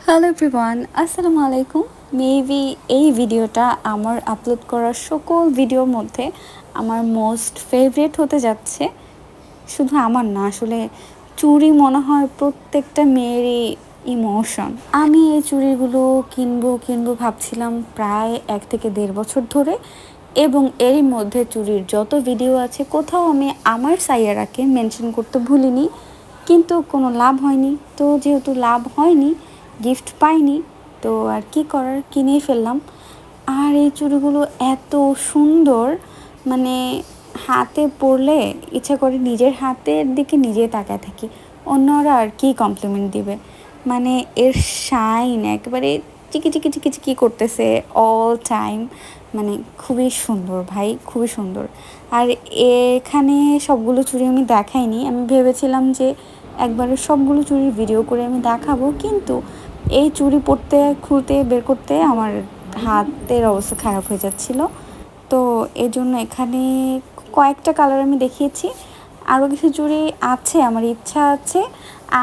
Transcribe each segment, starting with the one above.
Hello everyone, আসসালামু আলাইকুম। Maybe এই ভিডিওটা আমার আপলোড করা সকল ভিডিওর মধ্যে আমার মোস্ট ফেভারিট হতে যাচ্ছে। শুধু আমার না, আসলে চুড়ি মনে হয় প্রত্যেকটা মেয়েরই ইমোশন। আমি এই চুড়িগুলো কিনবো ভাবছিলাম প্রায় 1 থেকে 1.5 বছর ধরে, এবং এরই মধ্যে চুড়ির যত ভিডিও আছে কোথাও আমি আমার সাইয়ারাকে মেনশন করতে ভুলিনি, কিন্তু কোনো লাভ হয়নি। তো যেহেতু লাভ হয়নি, গিফট পাইনি, তো আর কি করার, কিনেই ফেললাম। আর এই চুড়িগুলো এত সুন্দর, মানে হাতে পরলে ইচ্ছা করে নিজের হাতের দিকে নিজে তাকায় থাকি, অন্যরা আর কি কমপ্লিমেন্ট দিবে। মানে এর শাইন একেবারে চিকি চিকি চিকি চিকি করতেছে অল টাইম। মানে খুবই সুন্দর ভাই, খুবই সুন্দর। আর এখানে সবগুলো চুড়ি আমি দেখাইনি, আমি ভেবেছিলাম যে একবারে সবগুলো চুড়ির ভিডিও করে আমি দেখাবো, কিন্তু এই চুড়ি পরতে খুলতে বের করতে আমার হাতের অবস্থা খারাপ হয়ে যাচ্ছিল। তো এই জন্য এখানে কয়েকটা কালার আমি দেখিয়েছি, আরও কিছু চুড়ি আছে, আমার ইচ্ছা আছে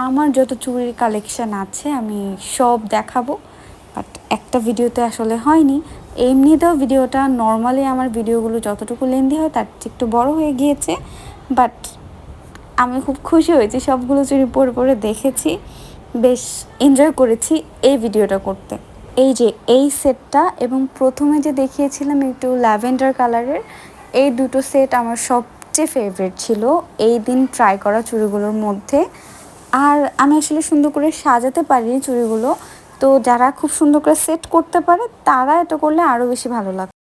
আমার যত চুড়ির কালেকশান আছে আমি সব দেখাবো, বাট একটা ভিডিওতে আসলে হয়নি। এমনিতেও ভিডিওটা নর্মালি আমার ভিডিওগুলো যতটুকু লেন্দি হয় তার চেয়ে একটু বড় হয়ে গিয়েছে, বাট আমি খুব খুশি হয়েছি, সবগুলো চুড়ি পরে পরে দেখেছি, বেশ এনজয় করেছি এই ভিডিওটা করতে। এই যে এই সেটটা এবং প্রথমে যে দেখিয়েছিলাম একটু ল্যাভেন্ডার কালারের, এই দুটো সেট আমার সবচেয়ে ফেভারিট ছিল এই দিন ট্রাই করা চুড়িগুলোর মধ্যে। আর আমি আসলে সুন্দর করে সাজাতে পারি চুড়িগুলো, তো যারা খুব সুন্দর করে সেট করতে পারে তারা এটা করলে আরও বেশি ভালো লাগতো।